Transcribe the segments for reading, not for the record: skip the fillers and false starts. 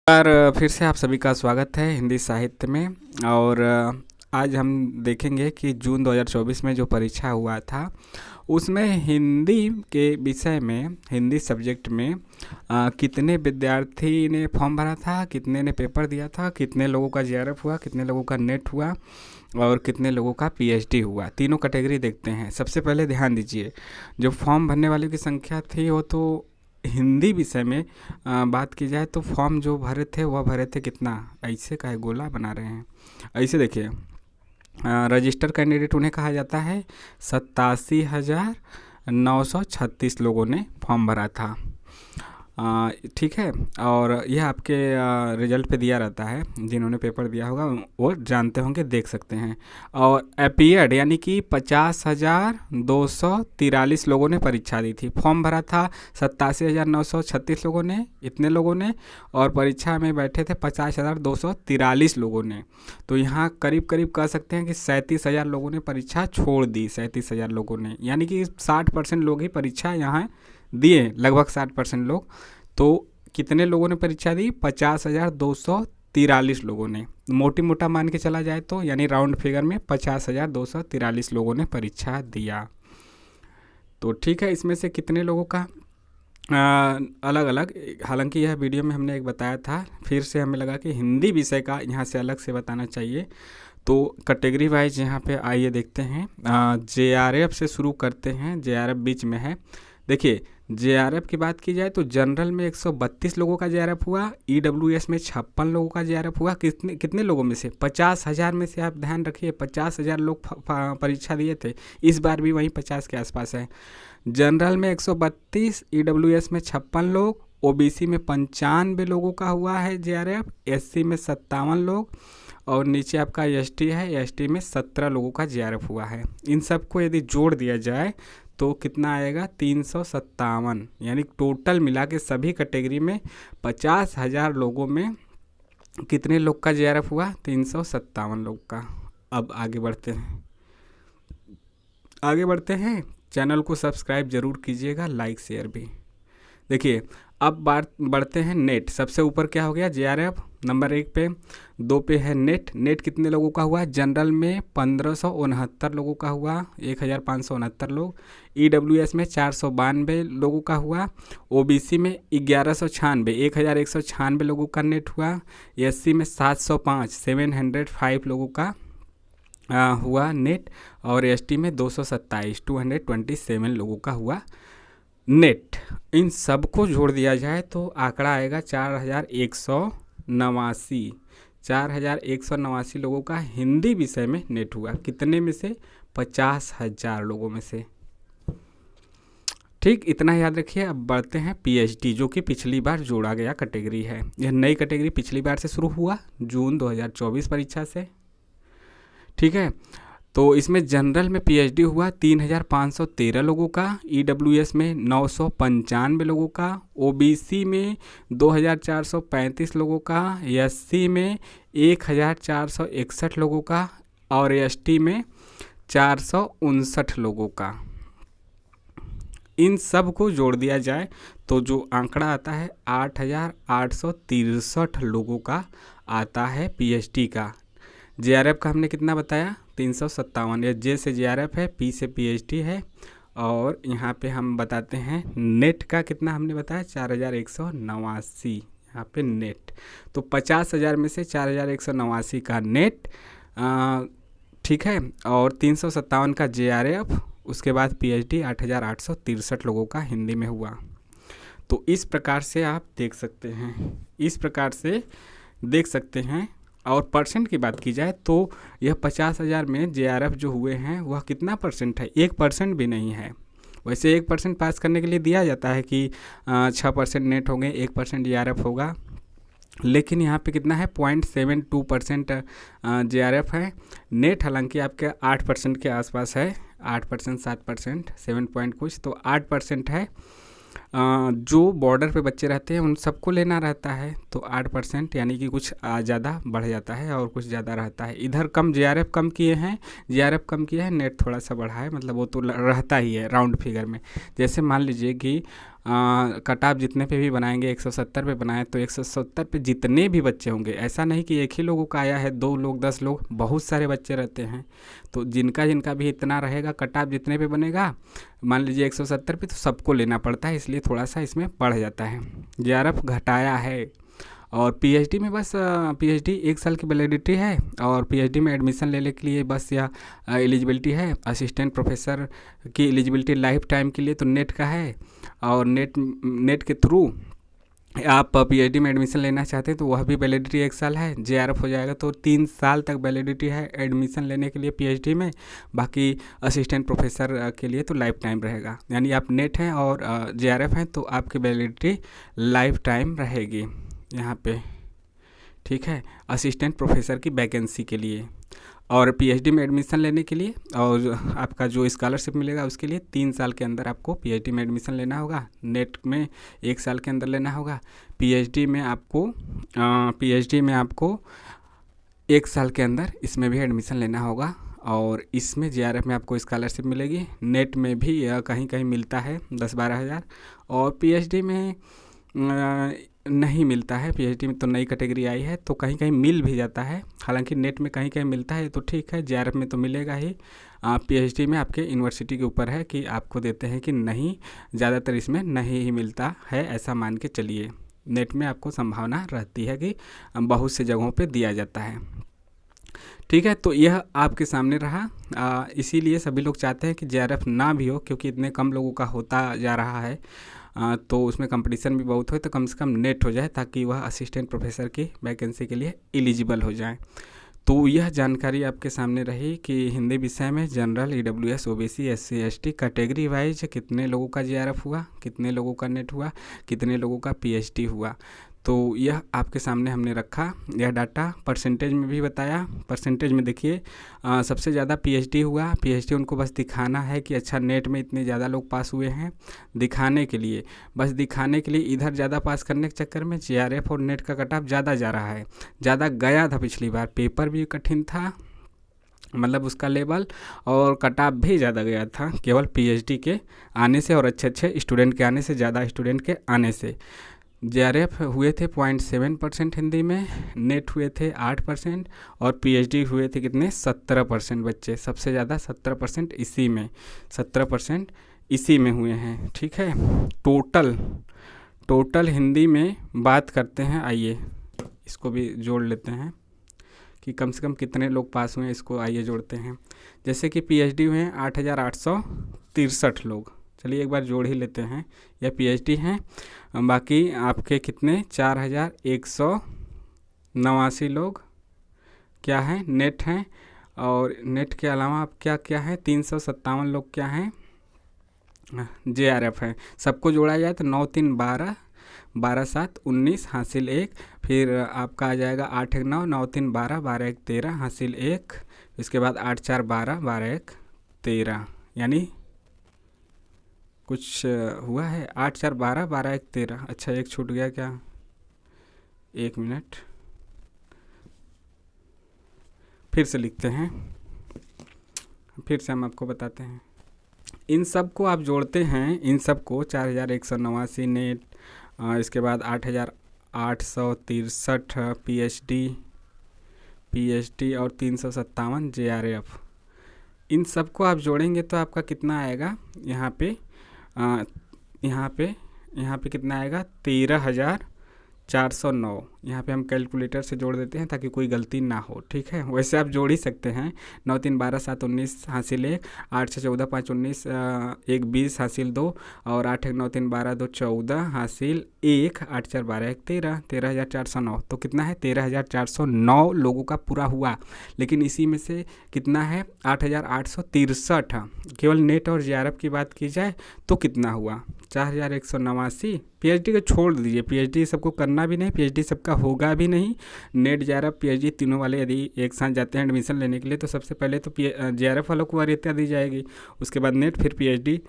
फिर से आप सभी का स्वागत है हिंदी साहित्य में। और आज हम देखेंगे कि जून 2024 में जो परीक्षा हुआ था उसमें हिंदी के विषय में, हिंदी सब्जेक्ट में कितने विद्यार्थी ने फॉर्म भरा था, कितने ने पेपर दिया था, कितने लोगों का जेआरएफ हुआ, कितने लोगों का नेट हुआ और कितने लोगों का पीएचडी हुआ। तीनों कैटेगरी देखते हैं। सबसे पहले ध्यान दीजिए, जो फॉर्म भरने वालों की संख्या थी वो तो हिंदी विषय में बात की जाए तो फॉर्म जो भरे थे वह भरे थे कितना, ऐसे का गोला बना रहे हैं। ऐसे देखिए, रजिस्टर कैंडिडेट उन्हें कहा जाता है। 87,936 लोगों ने फॉर्म भरा था। ठीक है, और यह आपके रिजल्ट पे दिया रहता है। जिन्होंने पेपर दिया होगा वो जानते होंगे, देख सकते हैं। और अपीयर्ड यानी कि 50,243 लोगों ने परीक्षा दी थी। फॉर्म भरा था 87,936 लोगों ने, इतने लोगों ने, और परीक्षा में बैठे थे 50,243 लोगों ने। तो यहाँ करीब करीब कह सकते हैं कि 37,000 लोगों ने परीक्षा छोड़ दी। 37,000 लोगों ने, यानी कि 60% लोग ही परीक्षा यहाँ दिए, लगभग 60% लोग। तो कितने लोगों ने परीक्षा दी? 50,243 लोगों ने। मोटी मोटा मान के चला जाए तो, यानी राउंड फिगर में 50,243 लोगों ने परीक्षा दिया। तो ठीक है, इसमें से कितने लोगों का अलग अलग, हालांकि यह वीडियो में हमने एक बताया था, फिर से हमें लगा कि हिंदी विषय का यहाँ से अलग से बताना चाहिए। तो कैटेगरी वाइज यहाँ पे आइए देखते हैं। जेआरएफ से शुरू करते हैं। जेआरएफ बीच में है। देखिए, जेआरएफ की बात की जाए तो जनरल में 132 लोगों का जेआरएफ हुआ। ईडब्ल्यूएस में 56 लोगों का जेआरएफ हुआ। कितने कितने लोगों में से? 50,000 में से। आप ध्यान रखिए, 50,000 लोग परीक्षा दिए थे। इस बार भी वहीं 50 के आसपास है। जनरल में 132, ईडब्ल्यूएस में 56 लोग, ओबीसी में 95 लोगों का हुआ है जेआरएफ, एससी में 57 लोग, और नीचे आपका एसटी है, एसटी में 17 लोगों का जेआरएफ हुआ है। इन सबको यदि जोड़ दिया जाए तो कितना आएगा? 357। यानी टोटल मिला के सभी कैटेगरी में 50,000 लोगों में कितने लोग का जेआरएफ हुआ? 357 लोग का। अब आगे बढ़ते हैं। चैनल को सब्सक्राइब जरूर कीजिएगा, लाइक शेयर भी। देखिए, अब बात बढ़ते हैं नेट। सबसे ऊपर क्या हो गया? जेआरएफ नंबर 1 पे। 2 पे है नेट। नेट कितने लोगों का हुआ? जनरल में 1569 लोगों का हुआ, 1569 लोग। ईडब्ल्यूएस में 492 लोगों का हुआ। ओबीसी में 1196, 1196 लोगों का नेट हुआ। एससी में 705, 705 लोगों का हुआ नेट। और एसटी में 227, 227 लोगों का हुआ नेट। इन सब को जोड़ दिया जाए तो आंकड़ा आएगा 4,189। 4,189 लोगों का हिंदी विषय में नेट हुआ। कितने में से? 50,000 लोगों में से। ठीक, इतना याद रखिए। अब बढ़ते हैं पीएचडी, जो कि पिछली बार जोड़ा गया कैटेगरी है। यह नई कैटेगरी पिछली बार से शुरू हुआ, जून 2024 परीक्षा से। ठीक है, तो इसमें जनरल में पीएचडी हुआ 3,513 लोगों का, ईडब्ल्यूएस में 995 लोगों का, ओबीसी में 2,435 लोगों का, एससी में 1,461 लोगों का, और एसटी में 459 लोगों का। इन सब को जोड़ दिया जाए तो जो आंकड़ा आता है 8,863 लोगों का आता है पीएचडी का। जेआरएफ का हमने कितना बताया? 357। या जे से जेआरएफ है, पी से पीएचडी है। और यहाँ पे हम बताते हैं नेट का कितना हमने बताया? 4,189 यहाँ पे नेट। तो 50,000 में से 4,189 का नेट, ठीक है, और 357 का जेआरएफ, उसके बाद पीएचडी 8,863 लोगों का हिंदी में हुआ। तो इस प्रकार से आप देख सकते हैं। और परसेंट की बात की जाए तो यह 50,000 में जेआरएफ जो हुए हैं वह कितना परसेंट है? 1% भी नहीं है। वैसे 1% पास करने के लिए दिया जाता है कि 6% नेट होंगे, 1% जेआरएफ होगा, लेकिन यहाँ पे कितना है? 0.72% जेआरएफ है। नेट हालांकि आपके 8% के आसपास है, 8%, 7%, 7 पॉइंट कुछ, तो 8% है। जो बॉर्डर पे बच्चे रहते हैं उन सबको लेना रहता है, तो 8% यानी कि कुछ ज़्यादा बढ़ जाता है और कुछ ज़्यादा रहता है। इधर कम जेआरएफ कम किए हैं, जेआरएफ कम किया है, नेट थोड़ा सा बढ़ा है, मतलब वो तो रहता ही है राउंड फिगर में। जैसे मान लीजिए कि कट ऑफ जितने पे भी बनाएंगे 170 पे बनाए तो 170 पे जितने भी बच्चे होंगे, ऐसा नहीं कि एक ही लोगों का आया है, 2 लोग 10 लोग, बहुत सारे बच्चे रहते हैं, तो जिनका जिनका भी इतना रहेगा कट ऑफ जितने पे बनेगा, मान लीजिए 170 पे, तो सबको लेना पड़ता है, इसलिए थोड़ा सा इसमें बढ़ जाता है। जेआरएफ घटाया है। और पीएचडी में बस पीएचडी 1 साल की वैलिडिटी है, और पीएचडी में एडमिशन लेने के लिए बस यह एलिजिबिलिटी है। असिस्टेंट प्रोफेसर की एलिजिबिलिटी लाइफ टाइम के लिए तो नेट का है, और नेट के थ्रू आप पीएचडी में एडमिशन लेना चाहते हैं तो वह भी वैलिडिटी 1 साल है। जेआरएफ हो जाएगा तो 3 साल तक वैलिडिटी है एडमिशन लेने के लिए पीएचडी में। बाकी असिस्टेंट प्रोफेसर के लिए तो लाइफ टाइम रहेगा, यानी आप नेट हैं और जेआरएफ हैं तो आपकी वैलिडिटी लाइफ टाइम रहेगी यहाँ पे, ठीक है, असिस्टेंट प्रोफेसर की वैकेंसी के लिए। और पीएचडी में एडमिशन लेने के लिए और आपका जो स्कॉलरशिप मिलेगा उसके लिए 3 साल के अंदर आपको पीएचडी में एडमिशन लेना होगा, नेट में 1 साल के अंदर लेना होगा। पीएचडी में आपको 1 साल के अंदर इसमें भी एडमिशन लेना होगा, और इसमें जेआरएफ में आपको स्कॉलरशिप मिलेगी। नेट में भी कहीं कहीं मिलता है 10-12 हज़ार, और पीएचडी में नहीं मिलता है। पीएचडी में तो नई कैटेगरी आई है तो कहीं कहीं मिल भी जाता है, हालांकि नेट में कहीं कहीं मिलता है तो ठीक है, जेआरएफ में तो मिलेगा ही। पीएचडी में आपके यूनिवर्सिटी के ऊपर है कि आपको देते हैं कि नहीं, ज़्यादातर इसमें नहीं ही मिलता है, ऐसा मान के चलिए। नेट में आपको संभावना रहती है कि बहुत से जगहों पे दिया जाता है, ठीक है। तो यह आपके सामने रहा, इसीलिए सभी लोग चाहते हैं कि जेआरएफ ना भी हो, क्योंकि इतने कम लोगों का होता जा रहा है, तो उसमें कंपटीशन भी बहुत हो, तो कम से कम नेट हो जाए ताकि वह असिस्टेंट प्रोफेसर की वैकेंसी के लिए एलिजिबल हो जाए। तो यह जानकारी आपके सामने रही कि हिंदी विषय में general, EWS, OBC, SC, ST category wise कितने लोगों का जेआरएफ हुआ, कितने लोगों का नेट हुआ, कितने लोगों का पीएचडी हुआ। तो यह आपके सामने हमने रखा, यह डाटा परसेंटेज में भी बताया। परसेंटेज में देखिए सबसे ज़्यादा पीएचडी हुआ। पीएचडी उनको बस दिखाना है कि अच्छा नेट में इतने ज़्यादा लोग पास हुए हैं, दिखाने के लिए, बस दिखाने के लिए इधर ज़्यादा पास करने के चक्कर में जेआरएफ और नेट का कट ऑफ ज़्यादा जा रहा है, ज़्यादा गया था। पिछली बार पेपर भी कठिन था, मतलब उसका लेवल, और कट ऑफ भी ज़्यादा गया था केवल पीएचडी के आने से और अच्छे अच्छे स्टूडेंट के आने से, ज़्यादा स्टूडेंट के आने से। जेआरएफ हुए थे 0.7% हिंदी में, नेट हुए थे 8%, और पीएचडी हुए थे कितने, 17% बच्चे। सबसे ज़्यादा 17% इसी में, 17% इसी में हुए हैं, ठीक है। टोटल हिंदी में बात करते हैं, आइए इसको भी जोड़ लेते हैं कि कम से कम कितने लोग पास हुए हैं, इसको आइए जोड़ते हैं। जैसे कि पीएचडी हुए हैं 8,863 लोग, चलिए एक बार जोड़ ही लेते हैं, यह पीएचडी हैं। बाकी आपके कितने, 4,189 लोग क्या हैं, नेट हैं, और नेट के अलावा आप क्या क्या है, 357 लोग क्या हैं, जेआरएफ है। सबको जोड़ा जाए तो 9 3 12, 12 7 19 हासिल 1, फिर आपका आ जाएगा 8 1 9, 9 3 12, 12 1 13 हासिल 1, इसके बाद 8 4 12, 12 1 13, यानी कुछ हुआ है, 8 4 12, 12 1 13। अच्छा एक छूट गया क्या, 1 मिनट, फिर से लिखते हैं, फिर से हम आपको बताते हैं। इन सब को आप जोड़ते हैं, इन सब को 4,189 नेट, इसके बाद 8,863 पीएचडी और 357 जेआरएफ, इन सब को आप जोड़ेंगे तो आपका कितना आएगा, यहाँ पे कितना आएगा, 13,409। यहाँ पे हम कैलकुलेटर से जोड़ देते हैं ताकि कोई गलती ना हो, ठीक है। वैसे आप जोड़ ही सकते हैं, 9 3 12 7 19 हासिल 1, 8 6 14 5 19 1 20 हासिल 2, और 8 1 9 3 12 2 14 हासिल 1, 8 4 12 1 13, 13,409। तो कितना है, 13,409 लोगों का पूरा हुआ, लेकिन इसी में से कितना है, 8,863। केवल नेट और जेआरएफ की बात की जाए तो कितना हुआ, 4,189। पीएचडी को छोड़ दीजिए, पीएचडी सबको करना भी नहीं, पीएचडी सबका होगा भी नहीं। नेट जेआरएफ पीएचडी तीनों वाले यदि एक साथ जाते हैं एडमिशन लेने के लिए तो सबसे पहले तो जेआरएफ वालों को वरीयता दी जाएगी, उसके बाद नेट, फिर पीएचडी।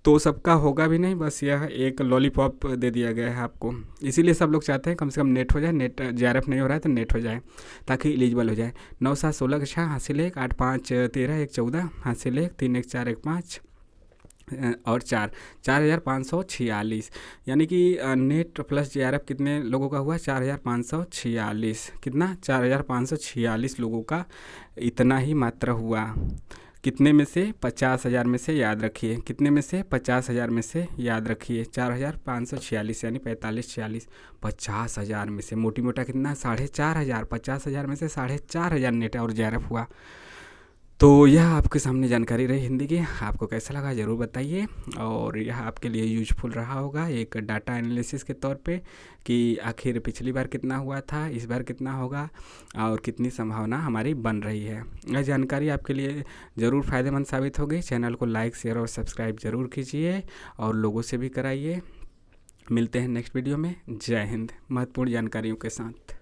तो सबका होगा भी नहीं, बस यह एक लॉलीपॉप दे दिया गया है आपको। इसीलिए सब लोग चाहते हैं कम से कम नेट हो जाए, नेट JRF नहीं हो रहा है तो नेट हो जाए ताकि एलिजिबल हो जाए। 9 7 16 6 हासिल 1, 8 5 13 1 14 हासिल 1, 3 1 4 1 5 और 4,546, यानी कि नेट प्लस JRF कितने लोगों का हुआ? 4,546। कितना? 4,546 लोगों का इतना ही मात्रा हुआ। कितने में से? 50,000 में से, याद रखिए। कितने में से? 50,000 में से, याद रखिए। 4,546 यानी 45 46, 50,000 में से मोटी मोटा कितना? 4,500। 50,000 में से 4,500 नेट और JRF हुआ। तो यह आपके सामने जानकारी रही हिंदी की। आपको कैसा लगा ज़रूर बताइए, और यह आपके लिए यूजफुल रहा होगा एक डाटा एनालिसिस के तौर पे कि आखिर पिछली बार कितना हुआ था, इस बार कितना होगा, और कितनी संभावना हमारी बन रही है। यह जानकारी आपके लिए ज़रूर फ़ायदेमंद साबित होगी। चैनल को लाइक शेयर और सब्सक्राइब ज़रूर कीजिए और लोगों से भी कराइए। मिलते हैं नेक्स्ट वीडियो में। जय हिंद, महत्वपूर्ण जानकारियों के साथ।